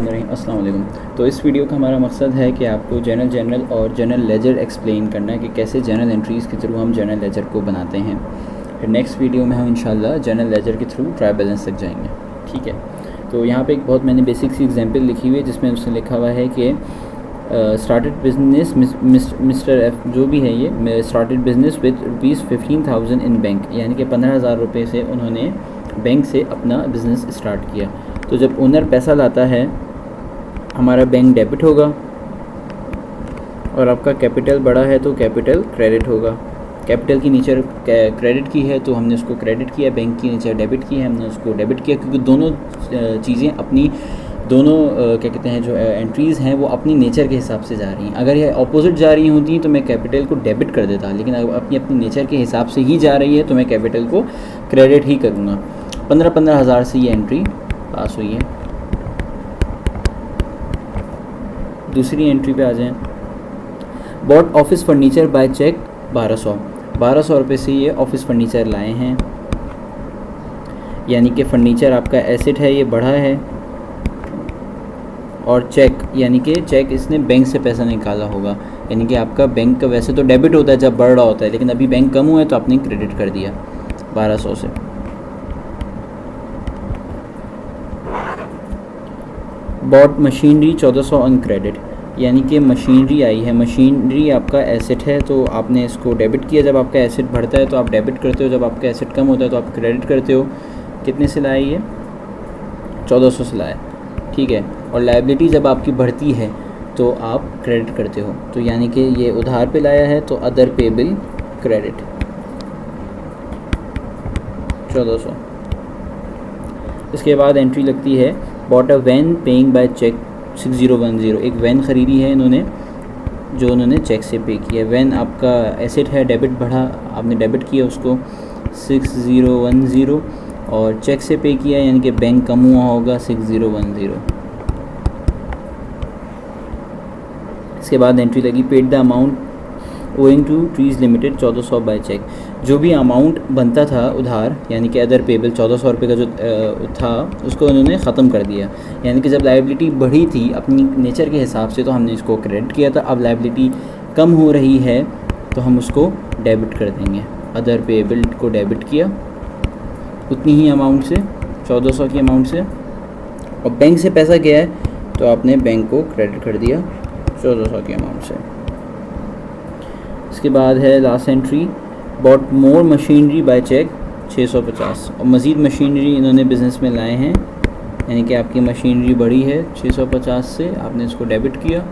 अस्सलाम वालेकुम। तो इस वीडियो का हमारा मकसद है कि आपको जनरल और जनरल लेजर एक्सप्लेन करना है कि कैसे जनरल एंट्रीज़ के थ्रू हम जनरल लेजर को बनाते हैं। फिर नेक्स्ट वीडियो में हम इंशाल्लाह जनरल लेजर के थ्रू ट्रायल बैलेंस तक जाएंगे। ठीक है, तो यहाँ पे एक बहुत मैंने बेसिक सी एग्जांपल लिखी हुई है जिसमें उसने लिखा हुआ है कि स्टार्टेड बिजनेस मिस्टर एफ जो भी है ये started business with ₹15,000 in bank, यानी कि 15,000 रुपये से उन्होंने बैंक से अपना बिज़नेस स्टार्ट किया। तो जब ओनर पैसा लाता है हमारा बैंक डेबिट होगा और आपका कैपिटल बड़ा है तो कैपिटल क्रेडिट होगा। कैपिटल की नीचे क्रेडिट की है तो हमने उसको क्रेडिट किया, बैंक की नीचे डेबिट की है हमने उसको डेबिट किया, क्योंकि दोनों चीज़ें अपनी क्या कहते हैं जो एंट्रीज़ हैं वो अपनी नेचर के हिसाब से जा रही हैं। अगर ये अपोजिट जा रही होती तो मैं कैपिटल को डेबिट कर देता, लेकिन अगर अपनी नेचर के हिसाब से ही जा रही है तो मैं कैपिटल को क्रेडिट ही करूँगा। 15 हज़ार से ये एंट्री पास हुई है। दूसरी एंट्री पे आ जाएं। Bought office furniture by cheque 1200 रुपये से ये ऑफिस फर्नीचर लाए हैं, यानी कि फ़र्नीचर आपका एसेट है, ये बढ़ा है। और चेक यानी कि चेक इसने बैंक से पैसा निकाला होगा, यानी कि आपका बैंक का वैसे तो डेबिट होता है जब बढ़ रहा होता है, लेकिन अभी बैंक कम हुआ है तो आपने क्रेडिट कर दिया 1200 से। बॉट मशीनरी 1400 ऑन क्रेडिट, यानी कि मशीनरी आई है, मशीनरी आपका एसेट है तो आपने इसको डेबिट किया। जब आपका एसेट बढ़ता है तो आप डेबिट करते हो, जब आपका एसेट कम होता है तो आप क्रेडिट करते हो। कितने से लाया ये? 1400 से लाया, ठीक है। और लायबिलिटी जब आपकी बढ़ती है तो आप क्रेडिट करते हो, तो यानी कि ये उधार पे लाया है तो अदर पेबल क्रेडिट 1400। इसके बाद एंट्री लगती है bought a van paying by cheque 6010, एक वैन ख़रीदी है इन्होंने जो उन्होंने चेक से पे किया। वैन आपका एसेट है, डेबिट बढ़ा, आपने डेबिट किया उसको 6010 और चेक से पे किया, यानी कि बैंक कम हुआ होगा 6010। इसके बाद एंट्री लगी paid the amount owing to Trees Limited 1400 by cheque, जो भी अमाउंट बनता था उधार यानी कि अदर पेबल 1400 रुपये का जो था उसको उन्होंने ख़त्म कर दिया। यानी कि जब लायबिलिटी बढ़ी थी अपनी नेचर के हिसाब से तो हमने इसको क्रेडिट किया था, अब लायबिलिटी कम हो रही है तो हम उसको डेबिट कर देंगे। अदर पेबल को डेबिट किया उतनी ही अमाउंट से, 1400 की अमाउंट से, और बैंक से पैसा गया है तो आपने बैंक को क्रेडिट कर दिया 1400 की अमाउंट से। इसके बाद है last entry bought more machinery by cheque 650, और मज़ीद मशीनरी इन्होंने बिज़नेस में लाए हैं, यानी कि आपकी मशीनरी बढ़ी है 650 से, आपने इसको डेबिट किया।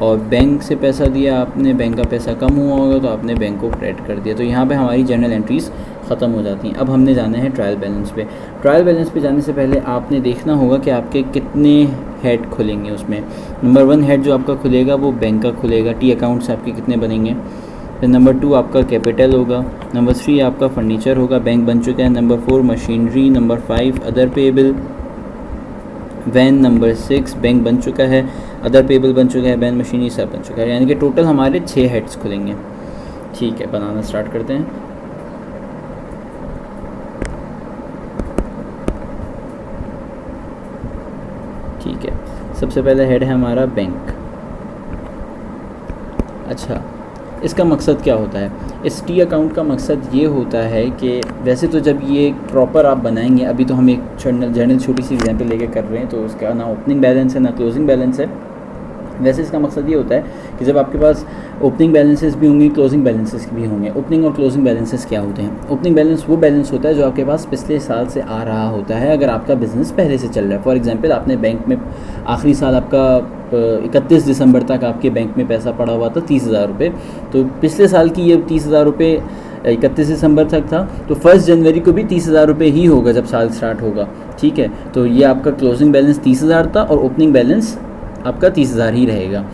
और बैंक से पैसा दिया आपने, बैंक का पैसा कम हुआ होगा तो आपने बैंक को क्रेडिट कर दिया। तो यहाँ पे हमारी जनरल एंट्रीज़ ख़त्म हो जाती हैं। अब हमने जाना है ट्रायल बैलेंस पे। ट्रायल बैलेंस पे जाने से पहले आपने देखना होगा कि आपके कितने हेड खुलेंगे। उसमें नंबर 1 हेड जो आपका खुलेगा वो बैंक का खुलेगा, टी अकाउंट से आपके कितने बनेंगे। फिर नंबर 2 आपका कैपिटल होगा, नंबर 3 आपका फर्नीचर होगा, बैंक बन चुका है, number 4 machinery, number 5 other payable van, number 6 bank बन चुका है, अदर पेबल बन चुका है, वैन मशीनरी सब बन चुका है, यानी कि टोटल हमारे 6 हेड्स खुलेंगे। ठीक है, बनाना स्टार्ट करते हैं। ठीक है, सबसे पहले हेड है हमारा बैंक। अच्छा, इसका मकसद क्या होता है? इस टी अकाउंट का मकसद ये होता है कि वैसे तो जब ये प्रॉपर आप बनाएंगे, अभी तो हम एक जनरल छोटी सी एग्जांपल लेके कर रहे हैं तो उसका ना ओपनिंग बैलेंस है ना क्लोजिंग बैलेंस है। वैसे इसका मकसद ये होता है कि जब आपके पास ओपनिंग बैलेंसेस भी होंगे क्लोजिंग बैलेंसेस भी होंगे। ओपनिंग और क्लोजिंग बैलेंसेस क्या होते हैं? ओपनिंग बैलेंस वो बैलेंस होता है जो आपके पास पिछले साल से आ रहा होता है, अगर आपका बिज़नेस पहले से चल रहा है। फॉर एग्जांपल आपने बैंक में आखिरी साल आपका 31 दिसंबर तक आपके बैंक में पैसा पड़ा हुआ था 30,000 रुपये, तो पिछले साल की ये 30,000 रुपये 31 दिसंबर तक था, तो 1 जनवरी को भी 30,000 रुपये ही होगा जब साल स्टार्ट होगा। ठीक है, तो ये आपका क्लोजिंग बैलेंस 30,000 था और ओपनिंग बैलेंस आपका 30,000 ही रहेगा।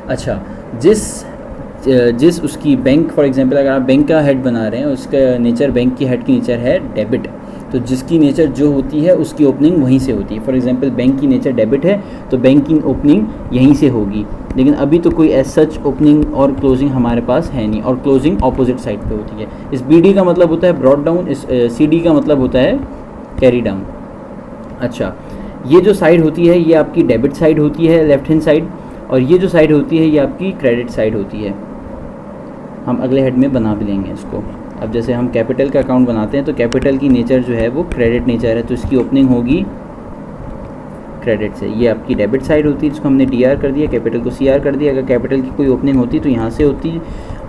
अच्छा, जिस उसकी बैंक फॉर एग्जांपल अगर आप बैंक का हेड बना रहे हैं, उसका नेचर बैंक की हेड की नेचर है डेबिट, तो जिसकी नेचर जो होती है उसकी ओपनिंग वहीं से होती है। फॉर एग्जांपल बैंक की नेचर डेबिट है तो बैंक की ओपनिंग यहीं से होगी, लेकिन अभी तो कोई एज सच ओपनिंग और क्लोजिंग हमारे पास है नहीं, और क्लोजिंग ऑपोजिट साइड पे होती है। इस BD का मतलब होता है ब्रॉड डाउन, इस CD का मतलब होता है कैरी डाउन। अच्छा, ये जो साइड होती है ये आपकी डेबिट साइड होती है, लेफ्ट हैंड साइड, और ये जो साइड होती है ये आपकी क्रेडिट साइड होती है। हम अगले हेड में बना भी लेंगे इसको। अब जैसे हम कैपिटल का अकाउंट बनाते हैं तो कैपिटल की नेचर जो है वो क्रेडिट नेचर है, तो इसकी ओपनिंग होगी क्रेडिट से। ये आपकी डेबिट साइड होती है जिसको हमने डी कर दिया, कैपिटल को सी कर दिया। अगर कैपिटल की कोई ओपनिंग होती तो यहाँ से होती,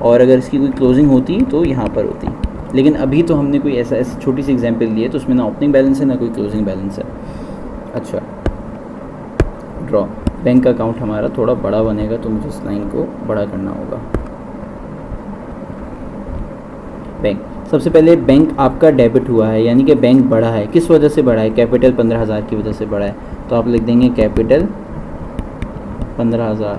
और अगर इसकी कोई क्लोजिंग होती तो यहाँ पर होती। लेकिन अभी तो हमने कोई ऐसी छोटी सी एग्जांपल ली है तो उसमें ना ओपनिंग बैलेंस है ना कोई क्लोजिंग बैलेंस है। अच्छा, ड्रॉ। बैंक अकाउंट हमारा थोड़ा बड़ा बनेगा तो मुझे इस लाइन को बड़ा करना होगा। बैंक, सबसे पहले बैंक आपका डेबिट हुआ है, यानी कि बैंक बढ़ा है। किस वजह से बढ़ा है? कैपिटल 15,000 की वजह से बढ़ा है, तो आप लिख देंगे कैपिटल 15,000।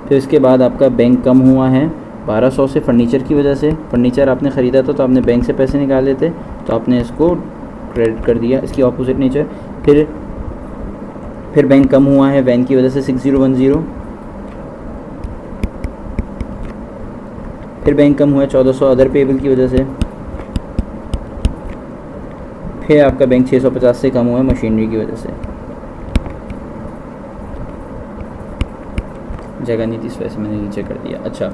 फिर इसके बाद आपका बैंक कम हुआ है 1200 से फर्नीचर की वजह से। फर्नीचर आपने ख़रीदा था तो आपने बैंक से पैसे निकाले थे तो आपने इसको क्रेडिट कर दिया, इसकी ऑपोजिट नेचर। फिर बैंक कम हुआ है वैन की वजह से 6010। फिर बैंक कम हुआ है 1400 अदर पेबल की वजह से। फिर आपका बैंक 650 से कम हुआ है मशीनरी की वजह से। जगह नहीं थी इस वजह से मैंने नीचे कर दिया। अच्छा,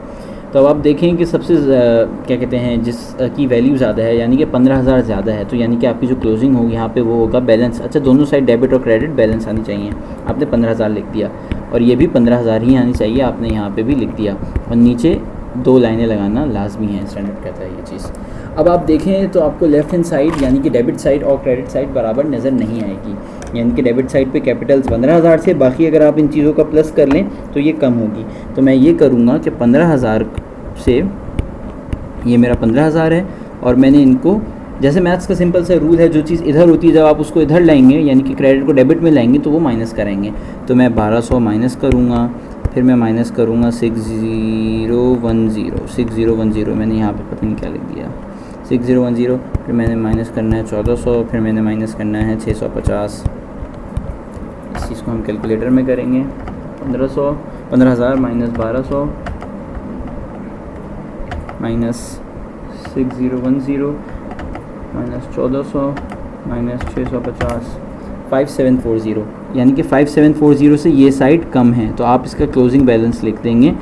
तो अब आप देखें कि सबसे क्या कहते हैं जिस की वैल्यू ज़्यादा है, यानी कि 15,000 ज़्यादा है, तो यानी कि आपकी जो क्लोजिंग होगी यहाँ पे वो होगा बैलेंस। अच्छा, दोनों साइड डेबिट और क्रेडिट बैलेंस आनी चाहिए। आपने 15,000 लिख दिया और ये भी 15,000 ही आनी चाहिए, आपने यहाँ पे भी लिख दिया। और नीचे 2 लाइनें लगाना लाजमी है, स्टैंडर्ड कहता है ये चीज़। अब आप देखें तो आपको लेफ़्ट हैंड साइड यानी कि डेबिट साइड और क्रेडिट साइड बराबर नज़र नहीं आएगी, यानी कि डेबिट साइड पे कैपिटल 15,000 से, बाकी अगर आप इन चीज़ों का प्लस कर लें तो ये कम होगी। तो मैं ये करूँगा कि 15,000 से ये मेरा 15,000 है और मैंने इनको, जैसे मैथ्स का सिंपल सा रूल है, जो चीज़ इधर होती है जब आप उसको इधर लाएंगे यानी कि क्रेडिट को डेबिट में लाएंगे तो वो माइनस करेंगे। तो मैं 1200 माइनस करूँगा, फिर मैं माइनस करूँगा 6010 मैंने यहाँ पे पता नहीं क्या लिख दिया 6010। फिर मैंने माइनस करना है 1400, फिर मैंने माइनस करना है 650। इस चीज़ को हम कैलकुलेटर में करेंगे। 15,000 माइनस 1200 माइनस 6010 माइनस 1400 माइनस 650 5740, यानी कि 5740 से ये साइड कम है तो आप इसका क्लोजिंग बैलेंस लिख देंगे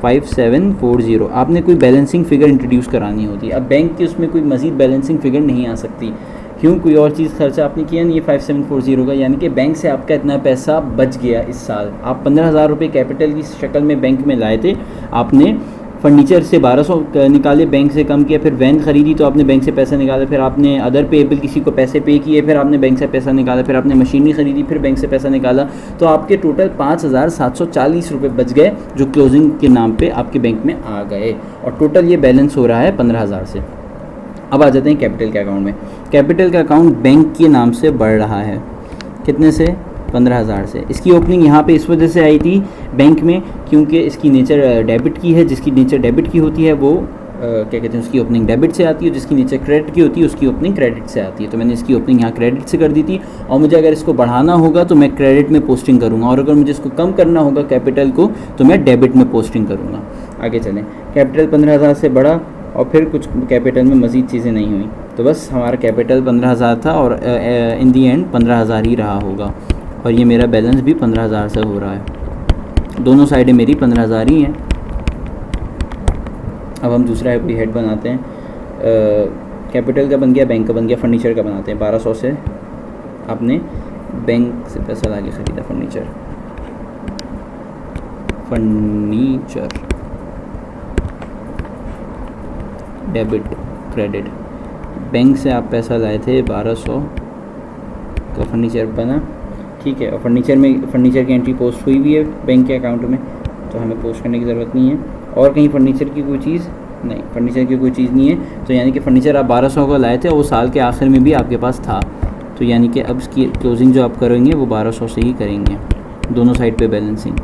5740। आपने कोई बैलेंसिंग फ़िगर इंट्रोड्यूस करानी होती है। अब बैंक की उसमें कोई मज़ीद बैलेंसिंग फ़िगर नहीं आ सकती, क्यों? कोई और चीज़ खर्चा आपने किया नहीं है 5740 का, यानी कि बैंक से आपका इतना पैसा बच गया इस साल। आप 15,000 रुपये कैपिटल की शक्ल में बैंक में लाए थे, आपने फर्नीचर से 1200 निकाले, बैंक से कम किया, फिर वैन ख़रीदी तो आपने बैंक से पैसा निकाला, फिर आपने अदर पेएबल किसी को पैसे पे किए, फिर आपने बैंक से पैसा निकाला, फिर आपने मशीनरी ख़रीदी, फिर बैंक से पैसा निकाला, तो आपके टोटल 5,740 रुपये बच गए जो क्लोजिंग के नाम पे आपके बैंक में आ गए, और टोटल ये बैलेंस हो रहा है 15,000 से। अब आ जाते हैं कैपिटल के अकाउंट में। कैपिटल का अकाउंट बैंक के नाम से बढ़ रहा है, कितने से? 15,000 से। इसकी ओपनिंग यहाँ पे इस वजह से आई थी बैंक में क्योंकि इसकी नेचर डेबिट की है, जिसकी नेचर डेबिट की होती है वो क्या कहते हैं उसकी ओपनिंग डेबिट से आती है, जिसकी नेचर क्रेडिट की होती है उसकी ओपनिंग क्रेडिट से आती है। तो मैंने इसकी ओपनिंग यहाँ क्रेडिट से कर दी थी, और मुझे अगर इसको बढ़ाना होगा तो मैं क्रेडिट में पोस्टिंग करूँगा, और अगर मुझे इसको कम करना होगा कैपिटल को तो मैं डेबिट में पोस्टिंग करूँगा। आगे चलें, कैपिटल 15,000 से बढ़ा और फिर कुछ कैपिटल में मज़ीद चीज़ें नहीं हुई, तो बस हमारा कैपिटल 15,000 था और इन दी एंड 15,000 ही रहा होगा, और ये मेरा बैलेंस भी 15,000 से हो रहा है। दोनों साइडें मेरी 15,000 ही हैं। अब हम दूसरा कोई हेड बनाते हैं। कैपिटल का बन गया, बैंक का बन गया, फर्नीचर का बनाते हैं। 1200 से आपने बैंक से पैसा ला के ख़रीदा फर्नीचर, डेबिट क्रेडिट। बैंक से आप पैसा लाए थे 1200 का फर्नीचर बना, ठीक है, और फर्नीचर की एंट्री पोस्ट हुई भी है बैंक के अकाउंट में, तो हमें पोस्ट करने की ज़रूरत नहीं है। और कहीं फर्नीचर की कोई चीज़ नहीं, फर्नीचर की कोई चीज़ नहीं है, तो यानी कि फ़र्नीचर आप 1200 का लाए थे और वो साल के आखिर में भी आपके पास था, तो यानी कि अब इसकी क्लोजिंग जो आप करेंगे वो 1200 से ही करेंगे, दोनों साइड पे बैलेंसिंग।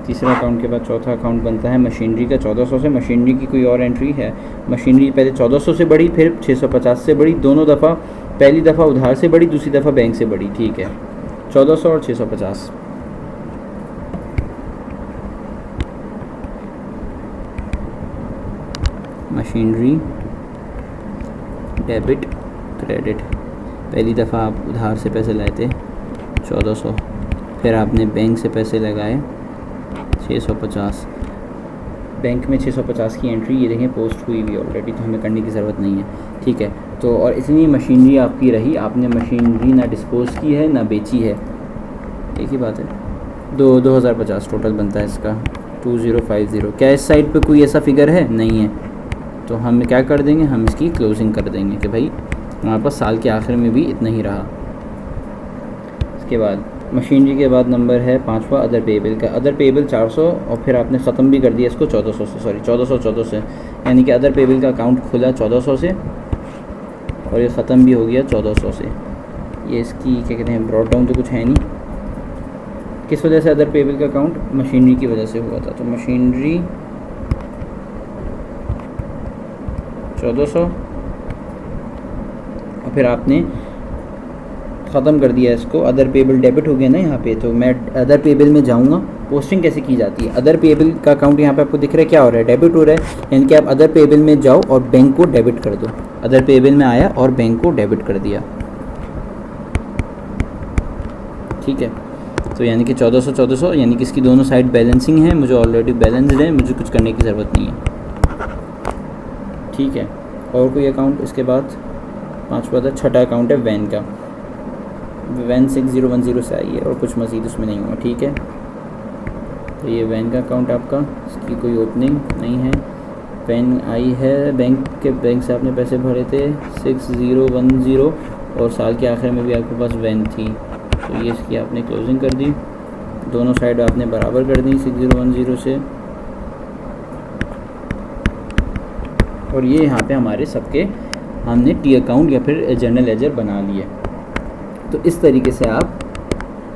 तीसरा अकाउंट के बाद चौथा अकाउंट बनता है मशीनरी का 1400 से। मशीनरी की कोई और एंट्री है? मशीनरी पहले 1400 से बढ़ी, फिर 650 से बढ़ी, दोनों दफ़ा, पहली दफ़ा उधार से बढ़ी, दूसरी दफ़ा बैंक से बढ़ी, ठीक है, 1400 और 650। मशीनरी डेबिट क्रेडिट, पहली दफ़ा आप उधार से पैसे लाए थे 1400, फिर आपने बैंक से पैसे लगाए 650, बैंक में 650 की एंट्री ये देखें पोस्ट हुई हुई ऑलरेडी, तो हमें करने की ज़रूरत नहीं है, ठीक है। तो और इतनी मशीनरी आपकी रही, आपने मशीनरी ना डिस्पोज की है ना बेची है, एक ही बात है। 2050 टोटल बनता है इसका 2050। क्या इस साइड पे कोई ऐसा फिगर है? नहीं है, तो हम क्या कर देंगे, हम इसकी क्लोजिंग कर देंगे कि भाई हमारे पास साल के आखिर में भी इतना ही रहा। इसके बाद मशीनरी के बाद नंबर है 5वां अदर पेएबल का। अदर पेएबल 400 और फिर आपने ख़त्म भी कर दिया इसको 1400 से, सॉरी 1400 से, यानी कि अदर पेएबल का अकाउंट खुला 1400 से और ये ख़त्म भी हो गया 1400 से। ये इसकी क्या कहते हैं, ब्रॉड डाउन तो कुछ है नहीं। किस वजह से अदर पेएबल का अकाउंट? मशीनरी की वजह से हुआ था, तो मशीनरी 1400 और फिर आपने ख़त्म कर दिया इसको। अदर पेएबल डेबिट हो गया ना यहाँ पे, तो मैं अदर पेएबल में जाऊँगा। पोस्टिंग कैसे की जाती है? अदर पेएबल का अकाउंट यहाँ पे आपको दिख रहा है क्या हो रहा है, डेबिट हो रहा है, यानी कि आप अदर पेएबल में जाओ और बैंक को डेबिट कर दो। अदर पेएबल में आया और बैंक को डेबिट कर दिया, ठीक है। तो यानी कि 1400 यानी कि इसकी दोनों साइड बैलेंसिंग है, मुझे ऑलरेडी बैलेंस्ड है, मुझे कुछ करने की ज़रूरत नहीं है, ठीक है। और कोई अकाउंट इसके बाद 5वां था, छठा अकाउंट है वैन का। वैन 6010 से आई है और कुछ मज़ीद उसमें नहीं हुआ, ठीक है। तो ये वैन का अकाउंट आपका, इसकी कोई ओपनिंग नहीं है। वैन आई है, बैंक से आपने पैसे भरे थे 6010 और साल के आखिर में भी आपके पास वैन थी, तो ये इसकी आपने क्लोजिंग कर दी, दोनों साइड आपने बराबर कर दी 6010 से। और ये यहाँ पे हमारे सबके हमने टी अकाउंट या फिर जर्नल लेजर बना लिए। तो इस तरीके से आप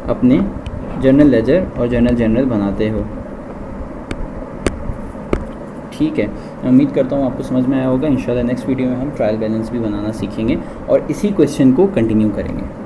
अपने जर्नल लेजर और जर्नल बनाते हो, ठीक है। मैं उम्मीद करता हूँ आपको समझ में आया होगा। इंशाल्लाह नेक्स्ट वीडियो में हम ट्रायल बैलेंस भी बनाना सीखेंगे और इसी क्वेश्चन को कंटिन्यू करेंगे।